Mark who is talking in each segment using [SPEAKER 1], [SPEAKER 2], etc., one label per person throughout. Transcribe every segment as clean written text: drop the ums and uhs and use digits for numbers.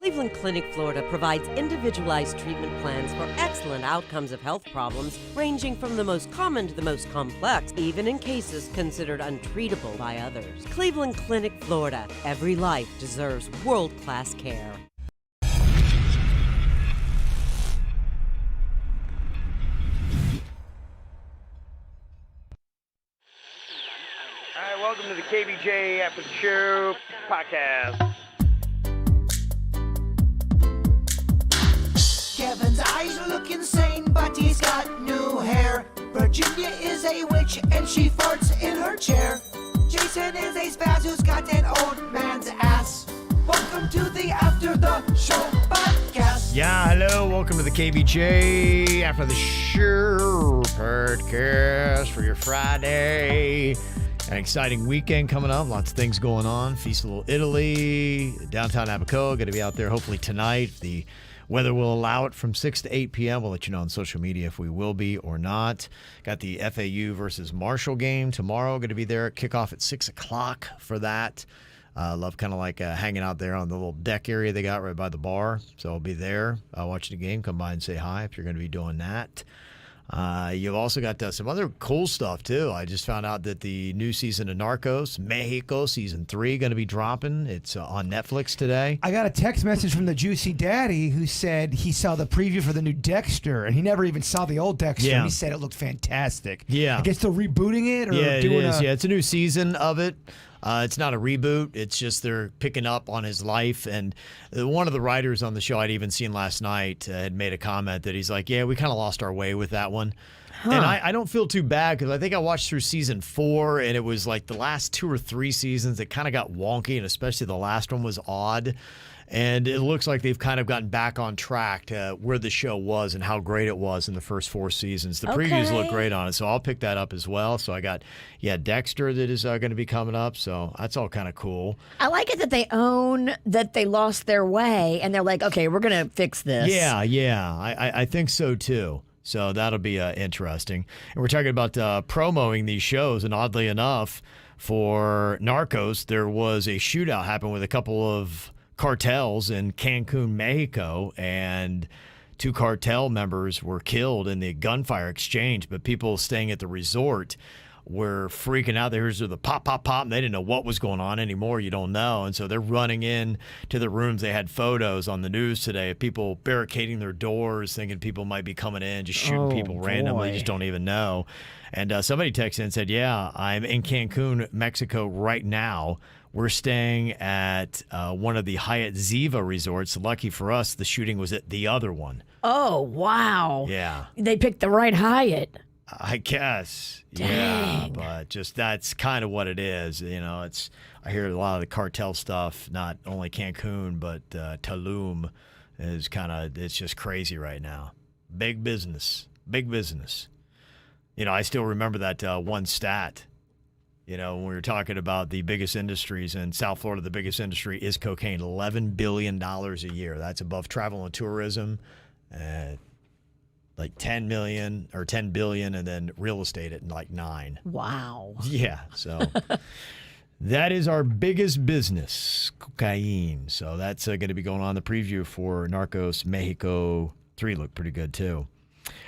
[SPEAKER 1] Cleveland Clinic, Florida provides individualized treatment plans for excellent outcomes of health problems ranging from the most common to the most complex, even in cases considered untreatable by others. Cleveland Clinic, Florida. Every life deserves world-class care.
[SPEAKER 2] All right, welcome to the KVJ After the Show podcast.
[SPEAKER 3] Kevin's eyes look insane, but he's got new hair. Virginia is a witch, and she farts in her chair. Jason is a spaz who's got an old man's ass. Welcome to the After the Show podcast.
[SPEAKER 4] Yeah, hello. Welcome to the KVJ After the Show podcast for your Friday. An exciting weekend coming up. Lots of things going on. Feast of Little Italy, downtown Abacoa. Going to be out there hopefully tonight. The weather will allow it from 6 to 8 p.m. We'll let you know on social media if we will be or not. Got the FAU versus Marshall game tomorrow. Going to be there at kickoff at 6 o'clock for that. Love kind of like hanging out there on the little deck area they got right by the bar. So I'll be there watching the game. Come by and say hi if you're going to be doing that. You've also got some other cool stuff, too. I just found out that the new season of Narcos, Mexico, Season 3, going to be dropping. It's on Netflix today.
[SPEAKER 5] I got a text message from the Juicy Daddy who said he saw the preview for the new Dexter, and he never even saw the old Dexter.
[SPEAKER 4] Yeah.
[SPEAKER 5] He said it looked fantastic.
[SPEAKER 4] Yeah.
[SPEAKER 5] I guess they're rebooting it? Or
[SPEAKER 4] Yeah, it
[SPEAKER 5] doing
[SPEAKER 4] is. Yeah, it's a new season of it. It's not a reboot. It's just they're picking up on his life. And one of the writers on the show I'd even seen last night had made a comment that he's like, yeah, we kind of lost our way with that one. Huh. And I don't feel too bad because I think I watched through season 4, and it was like the last 2 or 3 seasons that kind of got wonky, and especially the last one was odd. And it looks like they've kind of gotten back on track to where the show was and how great it was in the first 4 seasons. The previews look great on it, so I'll pick that up as well. So I got, Dexter that is going to be coming up, so that's all kind of cool.
[SPEAKER 6] I like it that they own that they lost their way, and they're like, okay, we're going to fix this.
[SPEAKER 4] Yeah, I think so too. So that'll be interesting. And we're talking about promoting these shows, and oddly enough, for Narcos, there was a shootout happen with a couple of cartels in Cancun, Mexico, and 2 cartel members were killed in the gunfire exchange, but people staying at the resort were freaking out. They heard the pop, pop, pop, and they didn't know what was going on anymore. You don't know. And so they're running in to the rooms. They had photos on the news today of people barricading their doors, thinking people might be coming in, just shooting people randomly, just don't even know. And somebody texted in and said, yeah, I'm in Cancun, Mexico right now. We're staying at one of the Hyatt Ziva resorts. Lucky for us, the shooting was at the other one.
[SPEAKER 6] Oh, wow.
[SPEAKER 4] Yeah.
[SPEAKER 6] They picked the right Hyatt.
[SPEAKER 4] I guess.
[SPEAKER 6] Dang.
[SPEAKER 4] Yeah, but just that's kind of what it is. You know, I hear a lot of the cartel stuff, not only Cancun, but Tulum is it's just crazy right now. Big business. Big business. You know, I still remember that one stat. You know, when we were talking about the biggest industries in South Florida, the biggest industry is cocaine, $11 billion a year. That's above travel and tourism, like 10 million or 10 billion, and then real estate at like 9.
[SPEAKER 6] Wow.
[SPEAKER 4] Yeah, so that is our biggest business, cocaine. So that's going to be going on. The preview for Narcos Mexico 3 looked pretty good too.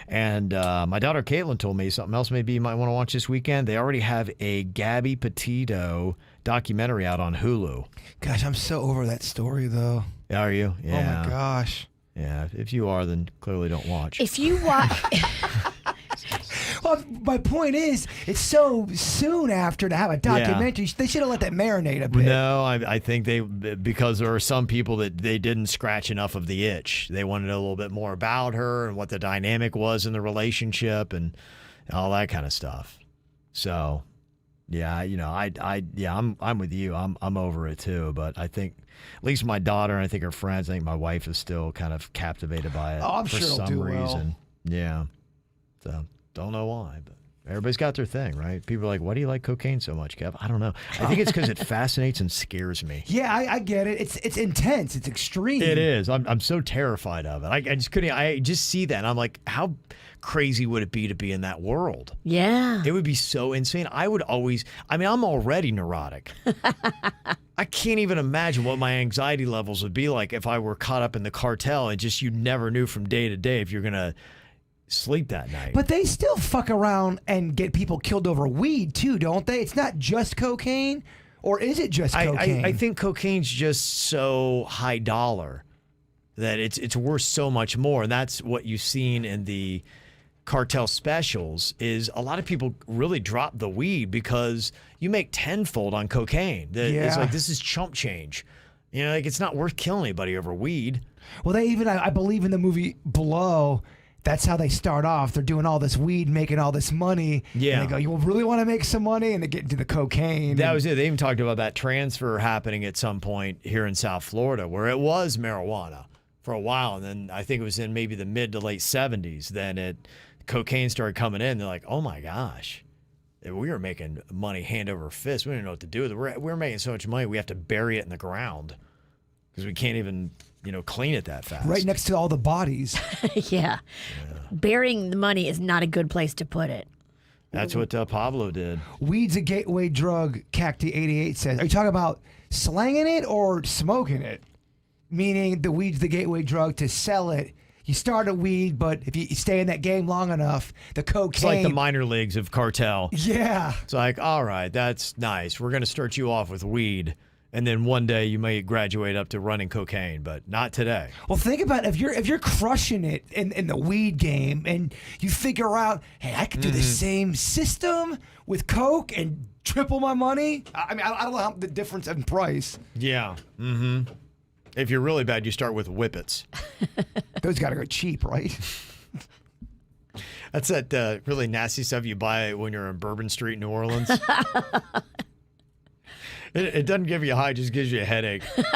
[SPEAKER 4] And my daughter Caitlin told me something else maybe you might want to watch this weekend. They already have a Gabby Petito documentary out on Hulu.
[SPEAKER 5] Gosh, I'm so over that story, though.
[SPEAKER 4] Are you? Yeah.
[SPEAKER 5] Oh, my gosh.
[SPEAKER 4] Yeah, if you are, then clearly don't watch.
[SPEAKER 6] If you watch...
[SPEAKER 5] Well, my point is, it's so soon after to have a documentary. Yeah. They should have let that marinate a bit.
[SPEAKER 4] No, I think because there are some people that they didn't scratch enough of the itch. They wanted to know a little bit more about her and what the dynamic was in the relationship and all that kind of stuff. So, yeah, you know, I'm with you. I'm over it too. But I think at least my daughter and I think her friends, I think my wife is still kind of captivated by it.
[SPEAKER 5] Oh, I'm
[SPEAKER 4] for
[SPEAKER 5] sure it'll
[SPEAKER 4] some
[SPEAKER 5] do
[SPEAKER 4] reason.
[SPEAKER 5] well.
[SPEAKER 4] Yeah. So. Don't know why, but Everybody's got their thing, right? People are like, why do you like cocaine so much, Kev? I don't know. I think it's because it fascinates and scares me.
[SPEAKER 5] Yeah, I get it. It's intense. It's extreme.
[SPEAKER 4] It is. I'm so terrified of it. I just couldn't. I just see that, and I'm like, how crazy would it be to be in that world?
[SPEAKER 6] Yeah.
[SPEAKER 4] It would be so insane. I would always. I mean, I'm already neurotic. I can't even imagine what my anxiety levels would be like if I were caught up in the cartel and just you never knew from day to day if you're gonna sleep that night.
[SPEAKER 5] But they still fuck around and get people killed over weed too, don't they? It's not just cocaine, or is it just cocaine?
[SPEAKER 4] I think cocaine's just so high dollar that it's worth so much more, and that's what you've seen in the cartel specials. Is a lot of people really drop the weed because you make tenfold on cocaine. It's like, this is chump change. You know, like it's not worth killing anybody over weed.
[SPEAKER 5] Well, they even I believe in the movie Below. That's how they start off. They're doing all this weed, making all this money.
[SPEAKER 4] Yeah.
[SPEAKER 5] And they go, you really want to make some money? And they get into the cocaine.
[SPEAKER 4] That was it. They even talked about that transfer happening at some point here in South Florida where it was marijuana for a while. And then I think it was in maybe the mid to late 70s. Then cocaine started coming in. They're like, oh my gosh, we were making money hand over fist. We didn't know what to do with it. We're making so much money, we have to bury it in the ground because we can't even clean it that fast.
[SPEAKER 5] Right next to all the bodies.
[SPEAKER 6] Yeah. Burying the money is not a good place to put it.
[SPEAKER 4] That's what Pablo did.
[SPEAKER 5] Weed's a gateway drug, Cacti88 says. Are you talking about slanging it or smoking it? Meaning the weed's the gateway drug to sell it. You start a weed, but if you stay in that game long enough, the cocaine.
[SPEAKER 4] It's like the minor leagues of cartel.
[SPEAKER 5] Yeah.
[SPEAKER 4] It's like, all right, that's nice. We're going to start you off with weed. And then one day you may graduate up to running cocaine, but not today.
[SPEAKER 5] Well, think about it. If you're crushing it in the weed game and you figure out, hey, I could do the same system with coke and triple my money. I mean, I don't know the difference in price.
[SPEAKER 4] Yeah. Mm-hmm. If you're really bad, you start with whippets.
[SPEAKER 5] Those got to go cheap, right?
[SPEAKER 4] That's that really nasty stuff you buy when you're in Bourbon Street, New Orleans. It doesn't give you a high, it just gives you a headache.
[SPEAKER 6] You're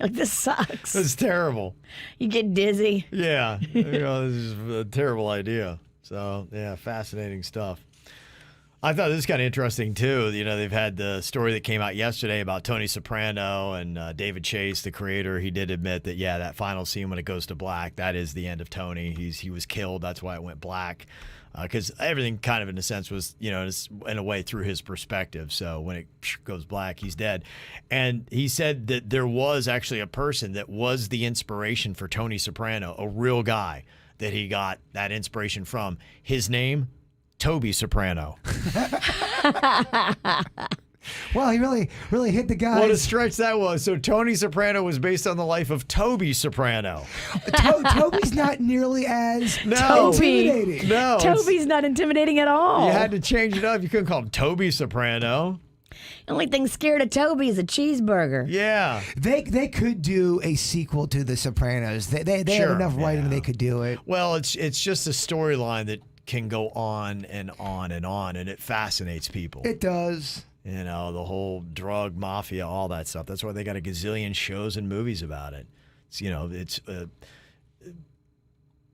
[SPEAKER 6] like, this sucks.
[SPEAKER 4] It's terrible.
[SPEAKER 6] You get dizzy.
[SPEAKER 4] Yeah. This is a terrible idea. So, yeah, fascinating stuff. I thought this was kind of interesting, too. They've had the story that came out yesterday about Tony Soprano and David Chase, the creator. He did admit that, that final scene when it goes to black, that is the end of Tony. He was killed. That's why it went black. Because everything kind of in a sense was, in a way through his perspective. So when it goes black, he's dead. And he said that there was actually a person that was the inspiration for Tony Soprano, a real guy that he got that inspiration from. His name, Toby Soprano.
[SPEAKER 5] Well, he really hit the guy.
[SPEAKER 4] What a stretch that was. So Tony Soprano was based on the life of Toby Soprano.
[SPEAKER 5] Toby's not nearly as
[SPEAKER 6] Toby.
[SPEAKER 5] intimidating.
[SPEAKER 4] No.
[SPEAKER 6] Toby's not intimidating at all.
[SPEAKER 4] You had to change it up. You couldn't call him Toby Soprano.
[SPEAKER 6] The only thing scared of Toby is a cheeseburger.
[SPEAKER 4] Yeah.
[SPEAKER 5] They could do a sequel to The Sopranos. They
[SPEAKER 4] Sure,
[SPEAKER 5] have enough writing
[SPEAKER 4] yeah.
[SPEAKER 5] they could do it.
[SPEAKER 4] Well, it's just a storyline that can go on and on and on, and it fascinates people.
[SPEAKER 5] It does.
[SPEAKER 4] The whole drug mafia, all that stuff. That's why they got a gazillion shows and movies about it. It's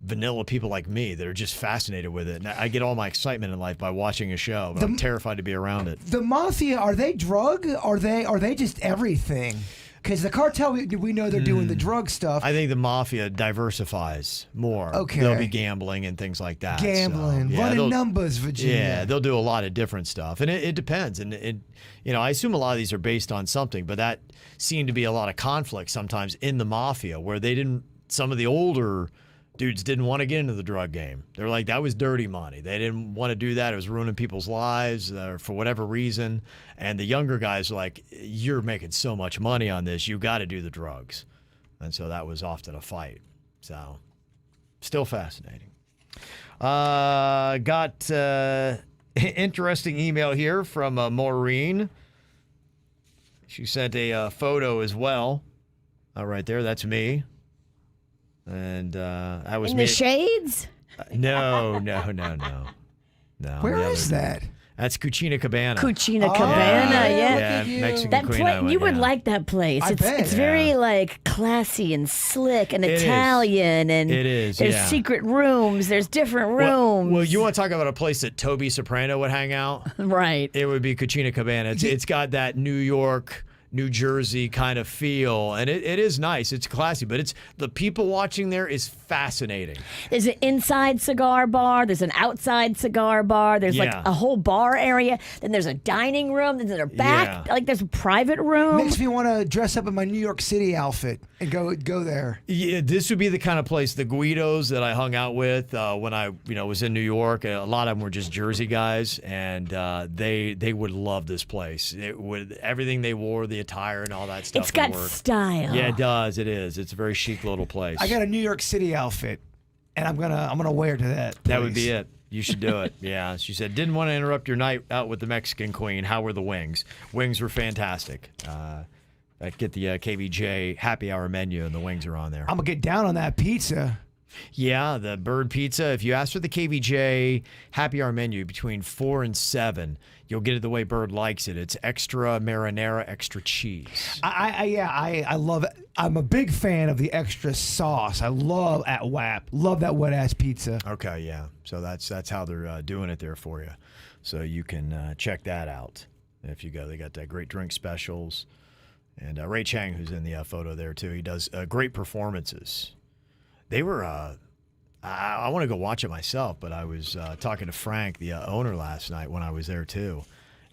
[SPEAKER 4] vanilla people like me that are just fascinated with it. And I get all my excitement in life by watching a show, but I'm terrified to be around it.
[SPEAKER 5] The mafia, are they drug? Are they just everything? Because the cartel, we know they're doing the drug stuff.
[SPEAKER 4] I think the mafia diversifies more.
[SPEAKER 5] Okay.
[SPEAKER 4] They'll be gambling and things like that.
[SPEAKER 5] Gambling,
[SPEAKER 4] So,
[SPEAKER 5] running numbers, Virginia.
[SPEAKER 4] Yeah, they'll do a lot of different stuff. And it depends. And, I assume a lot of these are based on something, but that seemed to be a lot of conflict sometimes in the mafia where some of the older dudes didn't want to get into the drug game. They're like, that was dirty money. They didn't want to do that. It was ruining people's lives for whatever reason. And the younger guys were like, you're making so much money on this. You got to do the drugs. And so that was often a fight. So still fascinating. Got interesting email here from Maureen. She sent a photo as well. Right there, that's me. And I was
[SPEAKER 6] In the shades?
[SPEAKER 4] No.
[SPEAKER 5] Where is that?
[SPEAKER 4] That's Cucina Cabana.
[SPEAKER 6] Cucina Cabana, yeah.
[SPEAKER 5] Look at you.
[SPEAKER 4] Mexican
[SPEAKER 6] That
[SPEAKER 4] Queen.
[SPEAKER 6] place, you would like that place.
[SPEAKER 5] I bet.
[SPEAKER 6] It's very like classy and slick and
[SPEAKER 4] is.
[SPEAKER 6] Italian, and
[SPEAKER 4] It is,
[SPEAKER 6] There's
[SPEAKER 4] yeah.
[SPEAKER 6] secret rooms. There's different rooms.
[SPEAKER 4] Well, you want to talk about a place that Toby Soprano would hang out?
[SPEAKER 6] right?
[SPEAKER 4] It would be Cucina Cabana. It's got that New York, New Jersey kind of feel, and it is nice. It's classy, but the people watching there is fascinating.
[SPEAKER 6] There's an inside cigar bar. There's an outside cigar bar. There's like
[SPEAKER 4] Yeah.
[SPEAKER 6] a whole bar area. Then there's a dining room. Then there's a back.
[SPEAKER 4] Yeah.
[SPEAKER 6] Like there's a private room.
[SPEAKER 5] Makes me want to dress up in my New York City outfit and go there.
[SPEAKER 4] Yeah, this would be the kind of place, the Guidos that I hung out with when I was in New York. A lot of them were just Jersey guys, and they would love this place. It would everything they wore, the attire and all that stuff.
[SPEAKER 6] It's got
[SPEAKER 4] would work.
[SPEAKER 6] style.
[SPEAKER 4] Yeah, it does. It is. It's a very chic little place.
[SPEAKER 5] I got a New York City outfit, and I'm gonna wear to that.
[SPEAKER 4] That would
[SPEAKER 5] place.
[SPEAKER 4] be it. You should do it. Yeah. She said, didn't want to interrupt your night out with the Mexican Queen. How were the wings? Wings were fantastic. I get the KVJ happy hour menu, and the wings are on there.
[SPEAKER 5] I'm gonna get down on that pizza.
[SPEAKER 4] Yeah, the bird pizza. If you ask for the KVJ happy hour menu between 4 and 7, you'll get it the way Bird likes it. It's extra marinara, extra cheese.
[SPEAKER 5] I love it. I'm a big fan of the extra sauce. I love at WAP. Love that wet ass pizza.
[SPEAKER 4] Okay, yeah. So that's how they're doing it there for you. So you can check that out if you go. They got great drink specials. And Ray Chang, who's in the photo there too, he does great performances. They were, I want to go watch it myself, but I was talking to Frank, the owner, last night when I was there too.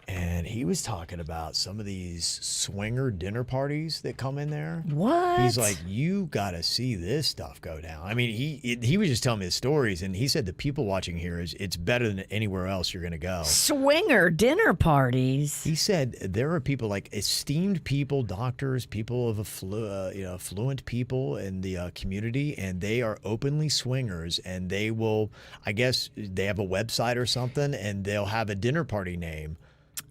[SPEAKER 4] And he was talking about some of these swinger dinner parties that come in there.
[SPEAKER 6] What?
[SPEAKER 4] He's like, you got to see this stuff go down. I mean, he was just telling me the stories, and he said the people watching here it's better than anywhere else you're going to go.
[SPEAKER 6] Swinger dinner parties.
[SPEAKER 4] He said there are people like esteemed people, doctors, people of affluent people in the community, and they are openly swingers, and they will, I guess, they have a website or something, and they'll have a dinner party name.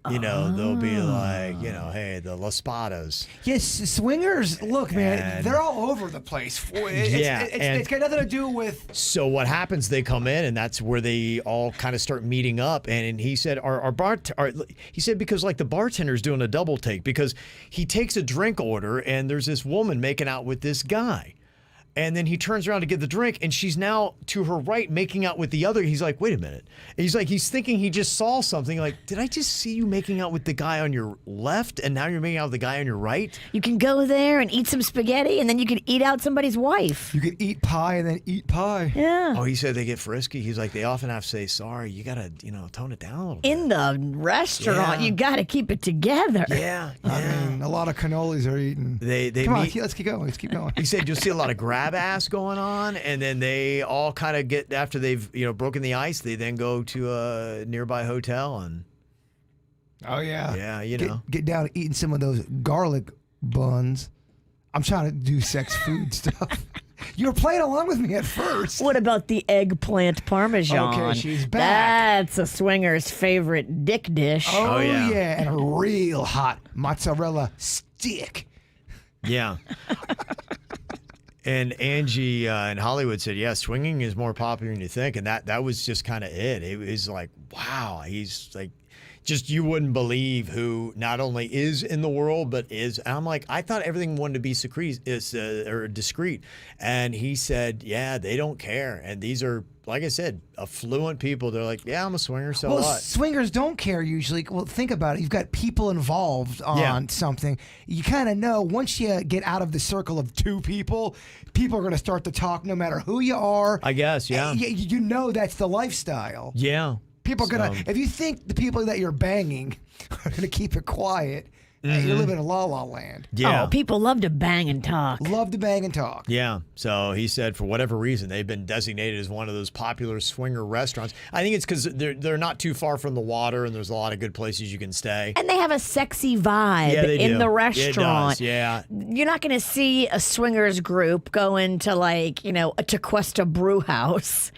[SPEAKER 4] They'll be like, hey, the Las Spadas.
[SPEAKER 5] Yes, swingers. Look, man,
[SPEAKER 4] And-
[SPEAKER 5] they're all over the place.
[SPEAKER 4] and-
[SPEAKER 5] It's got nothing to do with.
[SPEAKER 4] So what happens? They come in, and that's where they all kind of start meeting up. And he said, he said because like the bartender's doing a double take because he takes a drink order, and there's this woman making out with this guy. And then he turns around to get the drink, and she's now to her right making out with the other. He's like, wait a minute. He's thinking he just saw something. Like, did I just see you making out with the guy on your left, and now you're making out with the guy on your right?
[SPEAKER 6] You can go there and eat some spaghetti, and then you can eat out somebody's wife.
[SPEAKER 5] You could eat pie and then eat pie.
[SPEAKER 6] Yeah.
[SPEAKER 4] Oh, he said they get frisky. He's like, they often have to say, sorry, you got to, tone it down a little bit.
[SPEAKER 6] In the restaurant,
[SPEAKER 4] Yeah.
[SPEAKER 6] you got to keep it together.
[SPEAKER 4] Yeah.
[SPEAKER 5] I mean, a lot of cannolis are eaten.
[SPEAKER 4] They
[SPEAKER 5] Come on,
[SPEAKER 4] meet-
[SPEAKER 5] let's keep going. Let's keep going.
[SPEAKER 4] He said you'll see a lot of grab ass going on, and then they all kind of get, after they've broken the ice, they then go to a nearby hotel, and
[SPEAKER 5] Oh yeah.
[SPEAKER 4] yeah,
[SPEAKER 5] Get down to eating some of those garlic buns. I'm trying to do sex food stuff. You were playing along with me at first.
[SPEAKER 6] What about the eggplant parmesan?
[SPEAKER 5] Okay, she's back.
[SPEAKER 6] That's a swinger's favorite dick dish.
[SPEAKER 5] Oh,
[SPEAKER 4] yeah.
[SPEAKER 5] yeah, and a real hot mozzarella stick.
[SPEAKER 4] yeah. And Angie in Hollywood said, yeah, swinging is more popular than you think, and that was just kind of it. It was like, wow, he's like, just you wouldn't believe who not only is in the world but is. And I'm like, I thought everything wanted to be discreet, and he said, yeah, they don't care, and these are, like I said, affluent people. They're like, yeah, I'm a swinger, so
[SPEAKER 5] Well,
[SPEAKER 4] what?
[SPEAKER 5] swingers don't care usually. Well, think about it. You've got people involved on
[SPEAKER 4] Yeah.
[SPEAKER 5] something. You kind of know once you get out of the circle of two people are going to start to talk no matter who you are.
[SPEAKER 4] I guess, yeah.
[SPEAKER 5] You know that's the lifestyle.
[SPEAKER 4] Yeah.
[SPEAKER 5] People are going
[SPEAKER 4] So-
[SPEAKER 5] to, if you think the people that you're banging are going to keep it quiet, you're living in la la land.
[SPEAKER 4] Yeah.
[SPEAKER 6] Oh, people love to bang and talk.
[SPEAKER 5] Love to bang and talk.
[SPEAKER 4] Yeah. So he said for whatever reason, they've been designated as one of those popular swinger restaurants. I think it's because they're not too far from the water, and there's a lot of good places you can stay.
[SPEAKER 6] And they have a sexy vibe
[SPEAKER 4] Yeah, they
[SPEAKER 6] in
[SPEAKER 4] do.
[SPEAKER 6] the
[SPEAKER 4] It
[SPEAKER 6] restaurant.
[SPEAKER 4] does, yeah.
[SPEAKER 6] You're not going to see a swingers group go into a Tequesta brew house.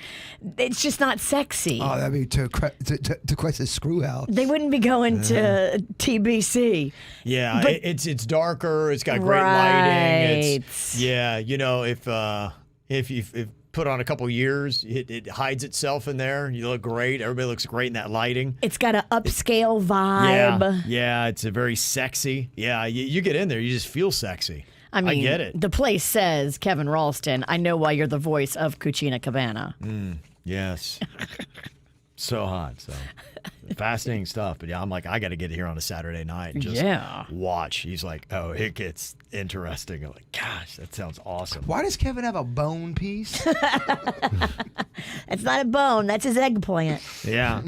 [SPEAKER 6] It's just not sexy.
[SPEAKER 5] Oh, that'd be to quest a screw out.
[SPEAKER 6] They wouldn't be going to TBC.
[SPEAKER 4] Yeah,
[SPEAKER 6] But-
[SPEAKER 4] it's darker. It's got great lighting.
[SPEAKER 6] Right.
[SPEAKER 4] It's, yeah, if put on a couple years. It hides itself in there. You look great. Everybody looks great in that lighting.
[SPEAKER 6] It's got an upscale vibe.
[SPEAKER 4] Yeah, it's a very sexy. Yeah, you get in there, you just feel sexy.
[SPEAKER 6] I mean,
[SPEAKER 4] I get it.
[SPEAKER 6] The place says, Kevin Ralston, I know why you're the voice of Cucina Cabana.
[SPEAKER 4] Yes. So hot. So fascinating stuff. But yeah, I'm like, I got to get here on a Saturday night and just watch. He's like, oh, it gets interesting. I'm like, gosh, that sounds awesome.
[SPEAKER 5] Why does Kevin have a bone piece?
[SPEAKER 6] That's not a bone. That's his eggplant.
[SPEAKER 4] Yeah.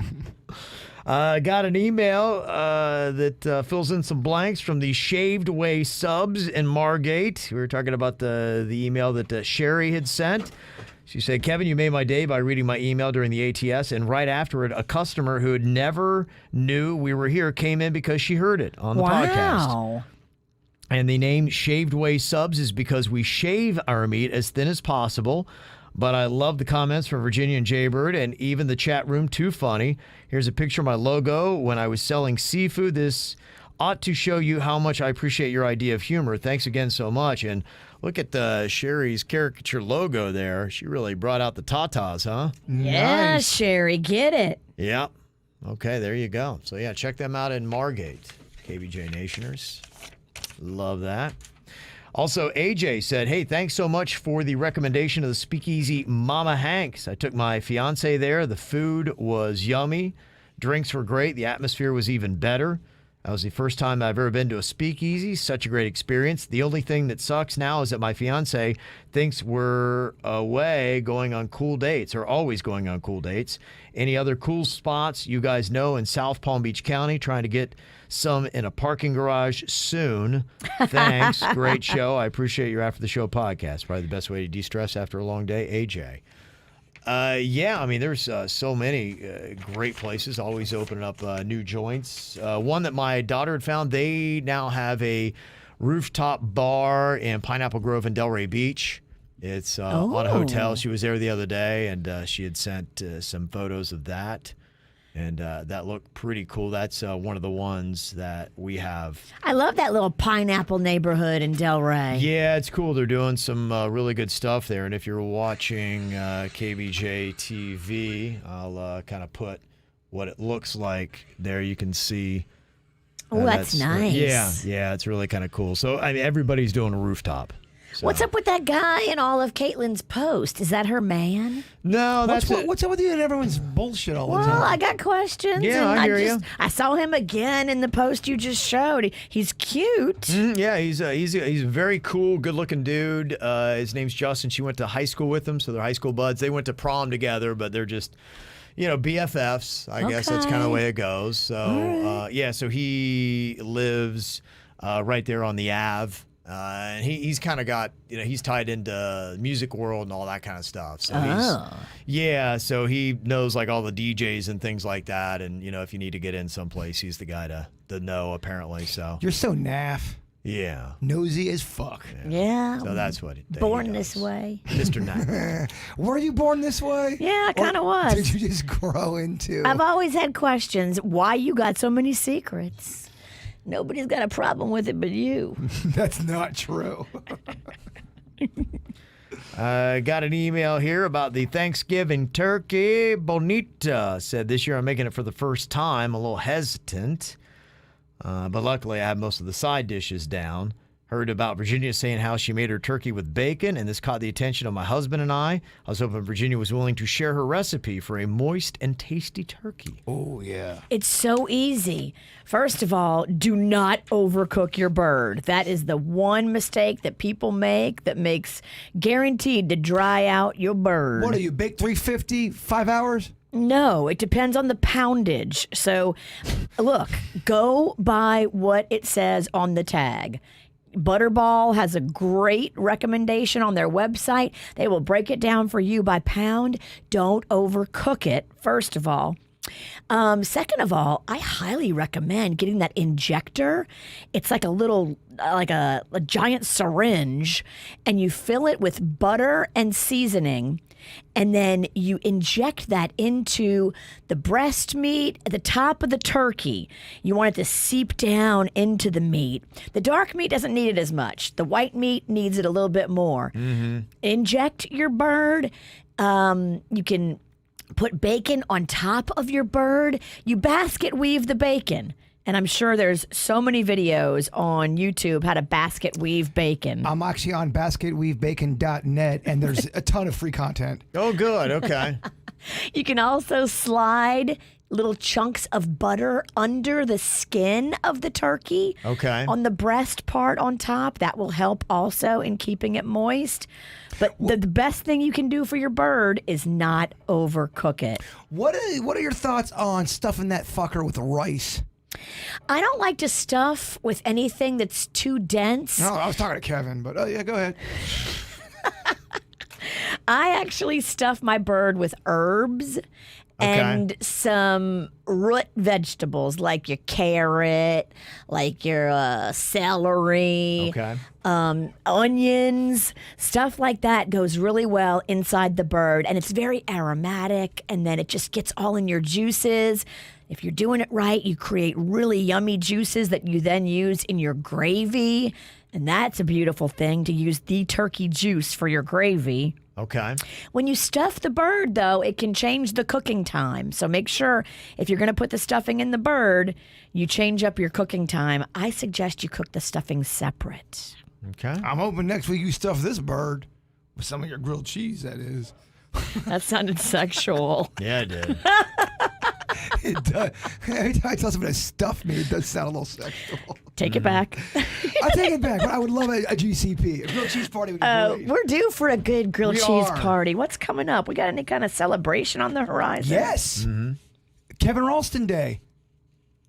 [SPEAKER 4] Got an email that fills in some blanks from the Shaved Away Subs in Margate. We were talking about the email that Sherry had sent. She said, Kevin, you made my day by reading my email during the ATS, and right afterward, a customer who had never knew we were here came in because she heard it on the podcast.
[SPEAKER 6] Wow.
[SPEAKER 4] And the name Shaved Away Subs is because we shave our meat as thin as possible. But I love the comments from Virginia and Jaybird, and even the chat room, too funny. Here's a picture of my logo when I was selling seafood. This ought to show you how much I appreciate your idea of humor. Thanks again so much. And look at Sherry's caricature logo there. She really brought out the tatas, huh?
[SPEAKER 6] Yeah,
[SPEAKER 5] Nice.
[SPEAKER 6] Sherry, get it.
[SPEAKER 4] Yep. Okay, there you go. So, yeah, check them out in Margate, KVJ Nationers. Love that. Also, AJ said, hey, thanks so much for the recommendation of the Speakeasy Mama Hanks. I took my fiance there. The food was yummy. Drinks were great. The atmosphere was even better. That was the first time I've ever been to a speakeasy. Such a great experience. The only thing that sucks now is that my fiance thinks we're away going on cool dates, or always going on cool dates. Any other cool spots you guys know in South Palm Beach County? Trying to get some in a parking garage soon. Thanks. Great show. I appreciate your After the Show podcast. Probably the best way to de-stress after a long day. AJ. Yeah, I mean, there's so many great places always opening up new joints. One that my daughter had found, they now have a rooftop bar in Pineapple Grove and Delray Beach. It's on a hotel. She was there the other day, and she had sent some photos of that. And that looked pretty cool. That's one of the ones that we have.
[SPEAKER 6] I love that little pineapple neighborhood in Delray.
[SPEAKER 4] Yeah, it's cool. They're doing some really good stuff there. And if you're watching KVJ TV, I'll kind of put what it looks like there. You can see.
[SPEAKER 6] Oh, that's nice.
[SPEAKER 4] Yeah, it's really kind of cool. So I mean, everybody's doing a rooftop. So.
[SPEAKER 6] What's up with that guy in all of Caitlin's post? Is that her man?
[SPEAKER 4] No, that's
[SPEAKER 5] What's up with you and everyone's bullshit all the
[SPEAKER 6] Well,
[SPEAKER 5] time?
[SPEAKER 6] I got questions.
[SPEAKER 4] Yeah,
[SPEAKER 6] and
[SPEAKER 4] I hear you.
[SPEAKER 6] I saw him again in the post you just showed. He's cute.
[SPEAKER 4] Yeah, he's a very cool, good-looking dude. His name's Justin. She went to high school with him, so they're high school buds. They went to prom together, but they're just, BFFs. I guess that's kind of the way it goes. So, so he lives right there on the Ave. And he's kind of got, he's tied into music world and all that kind of stuff. So so he knows like all the DJs and things like that. And, if you need to get in someplace, he's the guy to know, apparently. So
[SPEAKER 5] You're so naff.
[SPEAKER 4] yeah.
[SPEAKER 5] Nosy as fuck.
[SPEAKER 6] Yeah.
[SPEAKER 4] So that's what he
[SPEAKER 6] Born
[SPEAKER 4] does.
[SPEAKER 6] this way.
[SPEAKER 4] Mr. Knight.
[SPEAKER 5] Were you born this way?
[SPEAKER 6] Yeah, I
[SPEAKER 5] Or
[SPEAKER 6] kind of was.
[SPEAKER 5] Did you just grow into?
[SPEAKER 6] I've always had questions. Why you got so many secrets? Nobody's got a problem with it but you.
[SPEAKER 5] That's not true.
[SPEAKER 4] Got an email here about the Thanksgiving turkey. Bonita said, this year I'm making it for the first time. A little hesitant. But luckily I have most of the side dishes down. Heard about Virginia saying how she made her turkey with bacon, and this caught the attention of my husband and I. I was hoping Virginia was willing to share her recipe for a moist and tasty turkey.
[SPEAKER 5] Oh, yeah.
[SPEAKER 6] It's so easy. First of all, do not overcook your bird. That is the one mistake that people make that makes guaranteed to dry out your bird.
[SPEAKER 5] What are you, bake 350, 5 hours?
[SPEAKER 6] No, it depends on the poundage. So, look, go by what it says on the tag. Butterball has a great recommendation on their website. They will break it down for you by pound. Don't overcook it, first of all. Second of all, I highly recommend getting that injector. It's like a little, like a giant syringe, and you fill it with butter and seasoning. and then you inject that into the breast meat at the top of the turkey. You want it to seep down into the meat. The dark meat doesn't need it as much. The white meat needs it a little bit more. Inject your bird. You can put bacon on top of your bird. You basket weave the bacon. And I'm sure there's so many videos on YouTube how to basket weave bacon.
[SPEAKER 5] I'm actually on basketweavebacon.net, and there's a ton of free content.
[SPEAKER 4] Oh, good. Okay.
[SPEAKER 6] You can also slide little chunks of butter under the skin of the turkey.
[SPEAKER 4] Okay.
[SPEAKER 6] On the breast part on top. That will help also in keeping it moist. But the best thing you can do for your bird is not overcook it.
[SPEAKER 5] What are your thoughts on stuffing that fucker with rice?
[SPEAKER 6] I don't like to stuff with anything that's too dense.
[SPEAKER 5] No, I was talking to Kevin, but yeah, go ahead.
[SPEAKER 6] I actually stuff my bird with herbs and some root vegetables like your carrot, like your celery, onions, stuff like that goes really well inside the bird. And it's very aromatic, and then it just gets all in your juices. If you're doing it right, you create really yummy juices that you then use in your gravy. And that's a beautiful thing, to use the turkey juice for your gravy.
[SPEAKER 4] Okay.
[SPEAKER 6] When you stuff the bird, though, it can change the cooking time. So make sure if you're going to put the stuffing in the bird, you change up your cooking time. I suggest you cook the stuffing separate.
[SPEAKER 4] Okay.
[SPEAKER 5] I'm hoping next week you stuff this bird with some of your grilled cheese, that is.
[SPEAKER 6] That sounded sexual.
[SPEAKER 4] Yeah, it did.
[SPEAKER 5] It does. Every time I tell somebody to stuff me, it does sound a little sexual.
[SPEAKER 6] Take it back.
[SPEAKER 5] I'll take it back, but I would love a GCP. A grilled cheese party would be great.
[SPEAKER 6] We're due for a good grilled
[SPEAKER 5] We
[SPEAKER 6] cheese
[SPEAKER 5] are.
[SPEAKER 6] party. What's coming up? We got any kind of celebration on the horizon?
[SPEAKER 5] Yes. Kevin Ralston Day.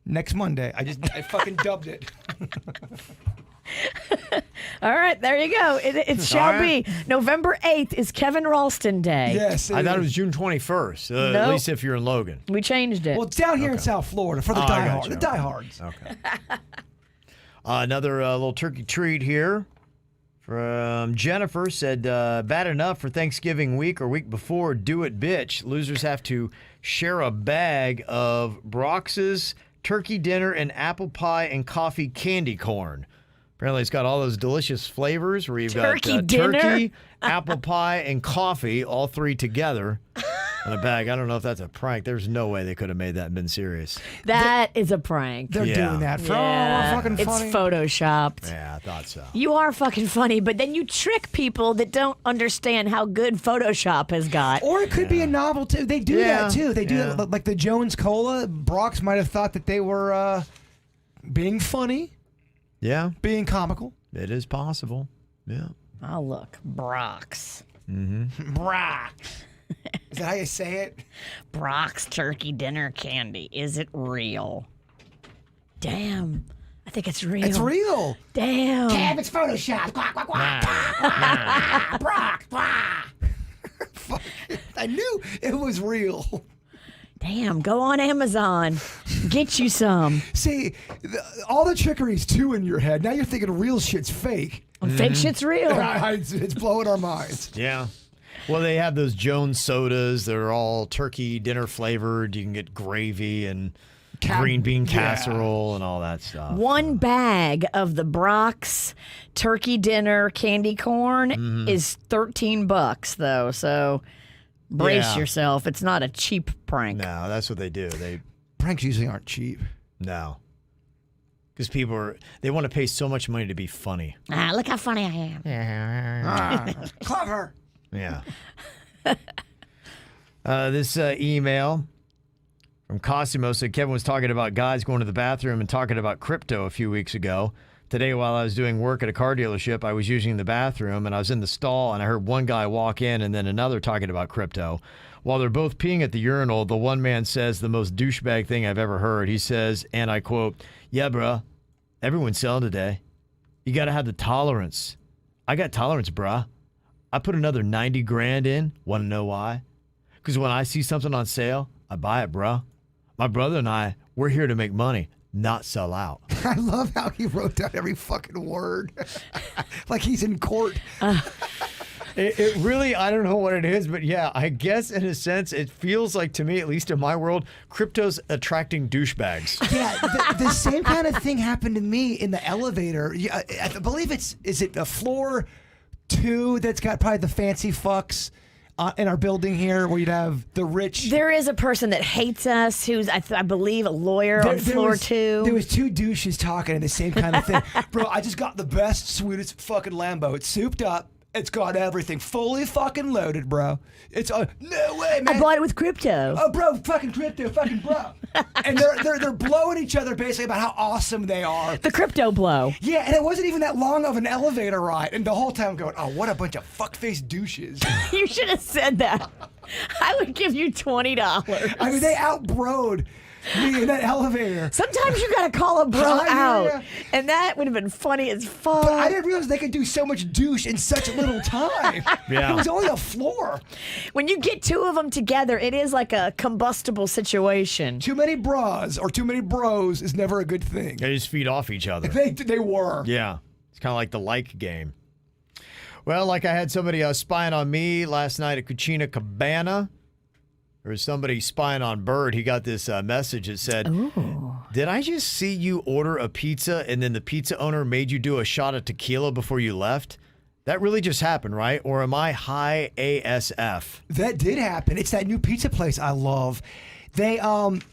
[SPEAKER 5] Next Monday. I fucking dubbed it.
[SPEAKER 6] All right, there you go. It shall be. November 8th is Kevin Ralston Day.
[SPEAKER 5] Yes.
[SPEAKER 4] I thought it was June 21st, at
[SPEAKER 6] Nope.
[SPEAKER 4] least if you're in Logan.
[SPEAKER 6] We changed it.
[SPEAKER 5] Well, it's down here in South Florida for the
[SPEAKER 4] I
[SPEAKER 5] diehards.
[SPEAKER 4] gotcha.
[SPEAKER 5] The diehards.
[SPEAKER 4] Okay. Another little turkey treat here from Jennifer said, bad enough for Thanksgiving week or week before, do it, bitch. Losers have to share a bag of Brox's turkey dinner and apple pie and coffee candy corn. Apparently, it's got all those delicious flavors where you've
[SPEAKER 6] Turkey
[SPEAKER 4] got
[SPEAKER 6] dinner?
[SPEAKER 4] turkey, apple pie, and coffee, all three together in a bag. I don't know if that's a prank. There's no way they could have made that and been serious.
[SPEAKER 6] That is a prank.
[SPEAKER 5] They're
[SPEAKER 4] Yeah.
[SPEAKER 5] doing that for
[SPEAKER 6] Yeah,
[SPEAKER 5] fucking funny.
[SPEAKER 6] it's photoshopped.
[SPEAKER 4] Yeah, I thought so.
[SPEAKER 6] You are fucking funny, but then you trick people that don't understand how good Photoshop has got.
[SPEAKER 5] Or it could be a novel too. They do
[SPEAKER 4] Yeah,
[SPEAKER 5] that too. They do
[SPEAKER 4] yeah.
[SPEAKER 5] that, like the Jones Cola. Brox might have thought that they were being funny,
[SPEAKER 4] Yeah,
[SPEAKER 5] being comical.
[SPEAKER 4] it is possible. Yeah.
[SPEAKER 6] Oh, look. Brock's.
[SPEAKER 5] Brox. Is that how you say it?
[SPEAKER 6] Brock's turkey dinner candy. Is it real? Damn. I think it's real.
[SPEAKER 5] It's real.
[SPEAKER 6] Damn.
[SPEAKER 5] Kev, it's Photoshop. Quack, quack, quack. Brox. Fuck. I knew it was real.
[SPEAKER 6] Damn. Go on Amazon. Get you some.
[SPEAKER 5] See, all the trickery's too in your head. Now you're thinking real shit's fake.
[SPEAKER 6] Fake shit's real.
[SPEAKER 5] It's blowing our minds.
[SPEAKER 4] Yeah. Well, they have those Jones sodas. They're all turkey dinner flavored. You can get gravy and green bean casserole and all that stuff.
[SPEAKER 6] One bag of the Brock's turkey dinner candy corn is $13 though. So brace
[SPEAKER 4] Yeah.
[SPEAKER 6] yourself. It's not a cheap prank.
[SPEAKER 4] No, that's what they do.
[SPEAKER 5] Pranks usually aren't cheap.
[SPEAKER 4] No. Because they want to pay so much money to be funny.
[SPEAKER 6] Ah, look how funny I am.
[SPEAKER 5] Clever.
[SPEAKER 4] Yeah. This email from Cosimo said Kevin was talking about guys going to the bathroom and talking about crypto a few weeks ago. Today, while I was doing work at a car dealership, I was using the bathroom and I was in the stall and I heard one guy walk in and then another talking about crypto. While they're both peeing at the urinal, the one man says the most douchebag thing I've ever heard. He says, and I quote, "Yeah, bruh, everyone's selling today. You got to have the tolerance. I got tolerance, bruh. I put another 90 grand in. Want to know why? Because when I see something on sale, I buy it, bruh. My brother and I, we're here to make money, not sell out."
[SPEAKER 5] I love how he wrote down every fucking word. Like he's in court.
[SPEAKER 4] It really, I don't know what it is, but yeah, I guess in a sense, it feels like to me, at least in my world, crypto's attracting douchebags.
[SPEAKER 5] Yeah, the same kind of thing happened to me in the elevator. Yeah, I believe is it a floor 2 that's got probably the fancy fucks in our building here, where you'd have the rich.
[SPEAKER 6] There is a person that hates us who's, I believe, a lawyer on floor 2.
[SPEAKER 5] There was 2 douches talking in the same kind of thing. Bro, I just got the best, sweetest fucking Lambo. It's souped up. It's got everything fully fucking loaded, bro. It's no way, man.
[SPEAKER 6] I bought it with crypto.
[SPEAKER 5] Oh, bro, fucking crypto, fucking bro. And they're blowing each other basically about how awesome they are.
[SPEAKER 6] The crypto blow.
[SPEAKER 5] Yeah, and it wasn't even that long of an elevator ride. And the whole time I'm going, oh, what a bunch of fuck-faced douches.
[SPEAKER 6] You should have said that. I would give you $20.
[SPEAKER 5] I mean, they outbroed me in that elevator.
[SPEAKER 6] Sometimes you gotta call a bro out, and that would have been funny as fuck.
[SPEAKER 5] But I didn't realize they could do so much douche in such little time.
[SPEAKER 4] Yeah.
[SPEAKER 5] It was only a floor.
[SPEAKER 6] When you get 2 of them together, it is like a combustible situation.
[SPEAKER 5] Too many bras or too many bros is never a good thing.
[SPEAKER 4] They just feed off each other.
[SPEAKER 5] They were.
[SPEAKER 4] Yeah. It's kind of like the like game. Well, like I had somebody spying on me last night at Cabana. There was somebody spying on Bird. He got this message that said, "Ooh. Did I just see you order a pizza and then the pizza owner made you do a shot of tequila before you left? That really just happened, right? Or am I high ASF?"
[SPEAKER 5] That did happen. It's that new pizza place I love. They I want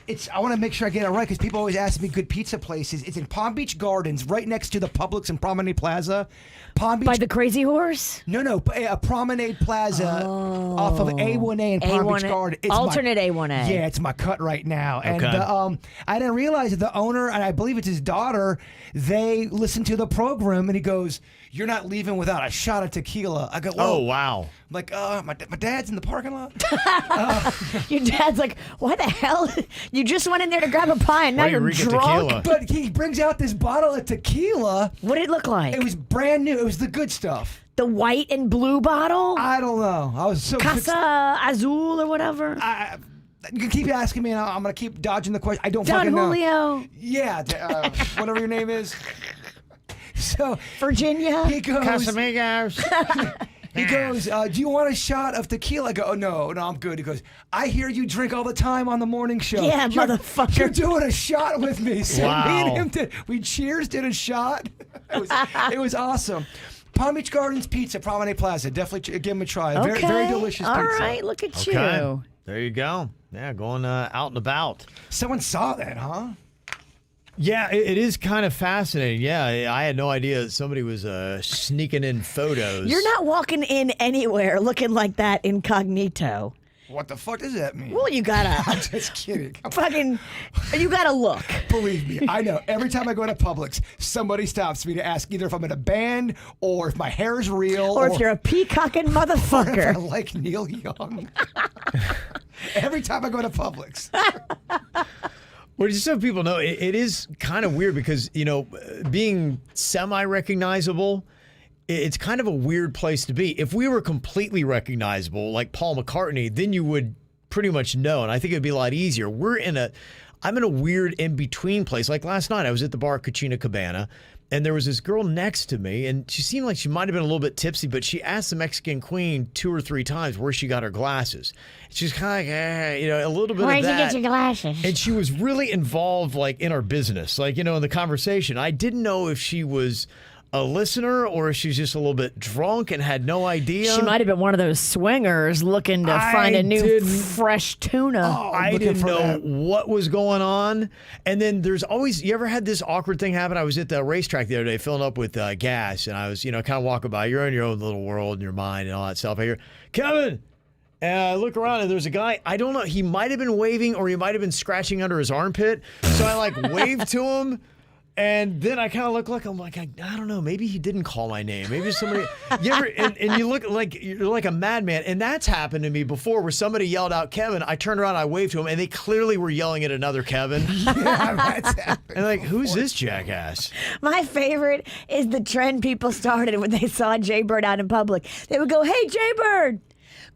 [SPEAKER 5] to make sure I get it right because people always ask me good pizza places. It's in Palm Beach Gardens, right next to the Publix and Promenade Plaza. Palm Beach.
[SPEAKER 6] By the Crazy Horse?
[SPEAKER 5] No, a Promenade Plaza off of A1A in Palm Beach Garden. It's
[SPEAKER 6] alternate A1A.
[SPEAKER 5] Yeah, it's my cut right now. And
[SPEAKER 4] Okay.
[SPEAKER 5] I didn't realize that the owner, and I believe it's his daughter, they listen to the program, and he goes, "You're not leaving without a shot of tequila." I go, "Whoa."
[SPEAKER 4] Oh, wow.
[SPEAKER 5] I'm like, my dad's in the parking lot.
[SPEAKER 6] Your dad's like, "What the hell? You just went in there to grab a pie and now
[SPEAKER 4] Why you
[SPEAKER 6] you're
[SPEAKER 4] reek of
[SPEAKER 6] drunk?"
[SPEAKER 4] tequila?
[SPEAKER 5] But he brings out this bottle of tequila.
[SPEAKER 6] What did it look like?
[SPEAKER 5] It was brand new. It was the good stuff.
[SPEAKER 6] The white and blue bottle?
[SPEAKER 5] I don't know. I was so
[SPEAKER 6] Casa Azul or whatever?
[SPEAKER 5] you can keep asking me, and I'm gonna keep dodging the question. I don't fucking know.
[SPEAKER 6] Julio.
[SPEAKER 5] Yeah, whatever your name is. So
[SPEAKER 6] Virginia.
[SPEAKER 5] he goes.
[SPEAKER 4] Casamigos.
[SPEAKER 5] He goes, do you want a shot of tequila? I go, oh, no, I'm good. He goes, I hear you drink all the time on the morning show.
[SPEAKER 6] Yeah, motherfucker.
[SPEAKER 5] You're doing a shot with me. So
[SPEAKER 4] Wow.
[SPEAKER 5] me and him we cheers, did a shot. It was awesome. Palm Beach Gardens Pizza, Promenade Plaza. Definitely give them a try.
[SPEAKER 6] Okay.
[SPEAKER 5] Very, very delicious
[SPEAKER 6] All
[SPEAKER 5] pizza.
[SPEAKER 6] right, look at
[SPEAKER 4] Okay.
[SPEAKER 6] you.
[SPEAKER 4] There you go. Yeah, going out and about.
[SPEAKER 5] Someone saw that, huh?
[SPEAKER 4] Yeah, it is kind of fascinating. Yeah, I had no idea that somebody was sneaking in photos.
[SPEAKER 6] You're not walking in anywhere looking like that incognito.
[SPEAKER 5] What the fuck does that mean?
[SPEAKER 6] Well, you
[SPEAKER 5] I'm
[SPEAKER 6] gotta
[SPEAKER 5] just kidding.
[SPEAKER 6] you gotta look.
[SPEAKER 5] Believe me, I know. Every time I go to Publix, somebody stops me to ask either if I'm in a band or if my hair is real.
[SPEAKER 6] Or if you're a peacocking
[SPEAKER 5] or if I
[SPEAKER 6] motherfucker.
[SPEAKER 5] like Neil Young. Every time I go to Publix.
[SPEAKER 4] Well, just so people know, it is kind of weird because, being semi-recognizable, it's kind of a weird place to be. If we were completely recognizable, like Paul McCartney, then you would pretty much know, and I think it'd be a lot easier. I'm in a weird in-between place. Like last night, I was at the bar at Cabana, and there was this girl next to me, and she seemed like she might have been a little bit tipsy, but she asked the Mexican queen 2 or 3 times where she got her glasses. She's kind of like, a little bit
[SPEAKER 6] Where'd
[SPEAKER 4] of that.
[SPEAKER 6] you get your glasses?
[SPEAKER 4] And she was really involved, like, in our business, like, in the conversation. I didn't know if she was a listener or if she's just a little bit drunk and had no idea.
[SPEAKER 6] She might have been one of those swingers looking to find a new fresh tuna.
[SPEAKER 4] I didn't know what was going on. And then there's always, you ever had this awkward thing happen? I was at the racetrack the other day filling up with gas, and I was, kind of walking by. You're in your own little world in your mind and all that stuff. I hear, Kevin! And I look around and there's a guy, I don't know, he might have been waving or he might have been scratching under his armpit. So I waved to him. And then I kind of look like, I'm like, I don't know, maybe he didn't call my name. Maybe somebody, and you look like, you're like a madman. And that's happened to me before where somebody yelled out, Kevin. I turned around, I waved to him, and they clearly were yelling at another Kevin.
[SPEAKER 5] Yeah, that's happened.
[SPEAKER 4] And who's this jackass?
[SPEAKER 6] My favorite is the trend people started when they saw Jay Bird out in public. They would go, hey, Jay Bird.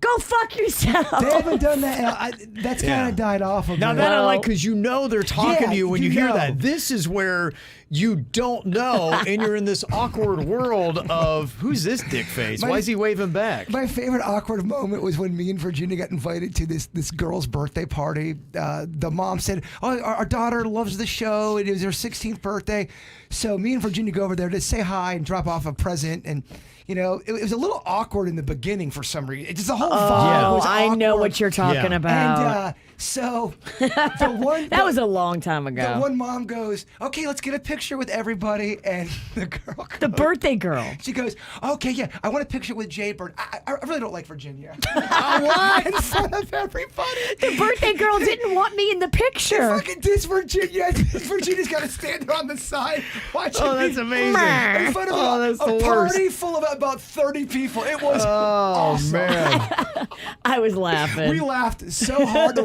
[SPEAKER 6] Go fuck yourself.
[SPEAKER 5] They haven't done that. That's kind of died off of
[SPEAKER 4] Now
[SPEAKER 5] me.
[SPEAKER 4] that I like, because you know they're talking
[SPEAKER 5] Yeah,
[SPEAKER 4] to you when you
[SPEAKER 5] you
[SPEAKER 4] hear
[SPEAKER 5] know.
[SPEAKER 4] that. This is where you don't know, and you're in this awkward world of who's this dick face? Why is he waving back?
[SPEAKER 5] My favorite awkward moment was when me and Virginia got invited to this girl's birthday party. The mom said, "Oh, our daughter loves the show. It is her 16th birthday." So me and Virginia go over there to say hi and drop off a present. And you know, it was a little awkward in the beginning for some reason. It's just the whole vibe was
[SPEAKER 6] I know
[SPEAKER 5] awkward.
[SPEAKER 6] what you're talking
[SPEAKER 4] Yeah.
[SPEAKER 6] about.
[SPEAKER 5] And so the one
[SPEAKER 6] That was a long time ago.
[SPEAKER 5] The one mom goes, "Okay, let's get a picture with everybody," and the girl goes,
[SPEAKER 6] The birthday girl.
[SPEAKER 5] She goes, "Okay, yeah, I want a picture with Jade Bird. I really don't like Virginia." What? In front of everybody.
[SPEAKER 6] The birthday girl didn't want me in the picture.
[SPEAKER 5] Fucking this Virginia. Virginia's got to stand there on the side watching
[SPEAKER 4] Oh, that's
[SPEAKER 5] me
[SPEAKER 4] amazing.
[SPEAKER 5] in front of
[SPEAKER 4] Oh, that's
[SPEAKER 5] a
[SPEAKER 4] the
[SPEAKER 5] party
[SPEAKER 4] worst.
[SPEAKER 5] full of about 30 people. It was
[SPEAKER 4] Oh,
[SPEAKER 5] awesome.
[SPEAKER 4] man.
[SPEAKER 6] I was laughing.
[SPEAKER 5] We laughed so hard,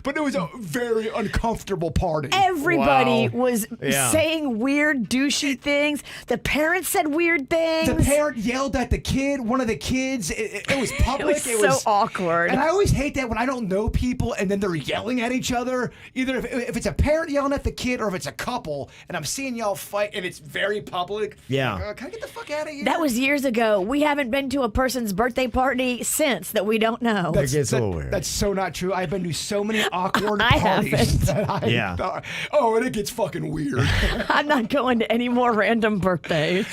[SPEAKER 5] but it was a very uncomfortable party.
[SPEAKER 6] Everybody
[SPEAKER 4] Wow.
[SPEAKER 6] was
[SPEAKER 4] Yeah.
[SPEAKER 6] saying weird, douchey things. The parents said weird things.
[SPEAKER 5] The parent yelled at the kid, one of the kids. It was public.
[SPEAKER 6] It was so awkward.
[SPEAKER 5] And I always hate that when I don't know people and then they're yelling at each other. Either if it's a parent yelling at the kid or if it's a couple and I'm seeing y'all fight and it's very public.
[SPEAKER 4] Yeah.
[SPEAKER 5] Like, can I get the fuck out of here?
[SPEAKER 6] That was years ago. We haven't been to a person's birthday party since that we don't know.
[SPEAKER 4] It gets a little weird.
[SPEAKER 5] That's so not true. I've been to so many awkward
[SPEAKER 6] I
[SPEAKER 5] parties
[SPEAKER 6] haven't.
[SPEAKER 5] that I
[SPEAKER 4] Yeah.
[SPEAKER 5] thought, oh, and it gets fucking weird.
[SPEAKER 6] I'm not going to any more random birthdays.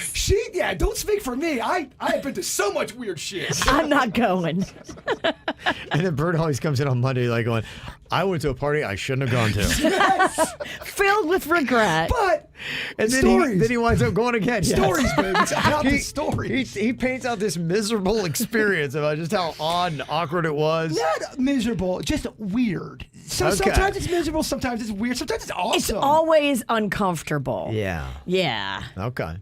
[SPEAKER 5] Don't speak for me. I have been to so much weird shit.
[SPEAKER 6] I'm not going.
[SPEAKER 4] And then Bert always comes in on Monday like going, I went to a party I shouldn't have gone to.
[SPEAKER 5] Yes.
[SPEAKER 6] Filled with regret.
[SPEAKER 5] But
[SPEAKER 4] And then
[SPEAKER 5] stories.
[SPEAKER 4] he winds up going again. Yes.
[SPEAKER 5] Stories, baby. It's about the stories.
[SPEAKER 4] He paints out this miserable experience about just how odd and awkward it was.
[SPEAKER 5] Not miserable, just weird. So
[SPEAKER 4] Okay.
[SPEAKER 5] sometimes it's miserable, sometimes it's weird, sometimes it's awesome.
[SPEAKER 6] It's always uncomfortable.
[SPEAKER 4] Yeah.
[SPEAKER 6] Yeah.
[SPEAKER 4] Okay.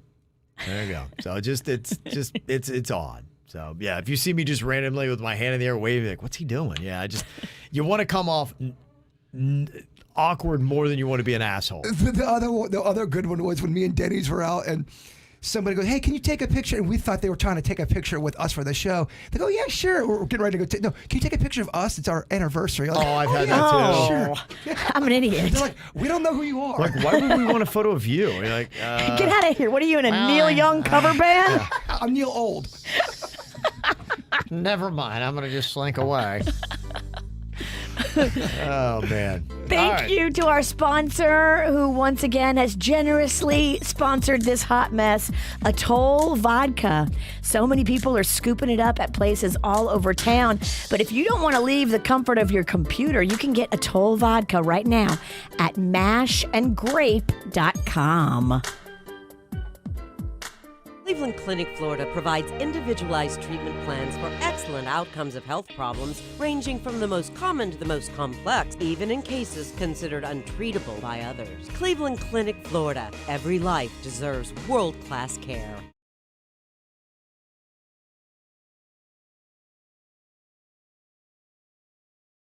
[SPEAKER 4] There you go. So it's odd. So yeah, if you see me just randomly with my hand in the air waving, like, what's he doing? Yeah, you want to come off awkward more than you want to be an asshole.
[SPEAKER 5] The other good one was when me and Denny's were out and somebody goes, "Hey, can you take a picture?" And we thought they were trying to take a picture with us for the show. They go, "Yeah, sure." We're getting ready to go. No, can you take a picture of us? It's our anniversary. Like,
[SPEAKER 4] Oh, I've had
[SPEAKER 5] yeah,
[SPEAKER 4] that too.
[SPEAKER 5] Sure.
[SPEAKER 6] I'm an idiot.
[SPEAKER 5] They're like, "We don't know who you are."
[SPEAKER 4] Like, why would we want a photo of you? You're like,
[SPEAKER 6] Get out of here. What are you in a Neil Young cover band?
[SPEAKER 5] I'm Neil Old.
[SPEAKER 4] never mind. I'm gonna just slink away. Oh man.
[SPEAKER 6] Thank
[SPEAKER 4] All right.
[SPEAKER 6] you to our sponsor, who once again has generously sponsored this hot mess, Atoll Vodka. So many people are scooping it up at places all over town. But if you don't want to leave the comfort of your computer, you can get Atoll Vodka right now at mashandgrape.com.
[SPEAKER 1] Cleveland Clinic, Florida provides individualized treatment plans for excellent outcomes of health problems ranging from the most common to the most complex, even in cases considered untreatable by others. Cleveland Clinic, Florida. Every life deserves world-class care.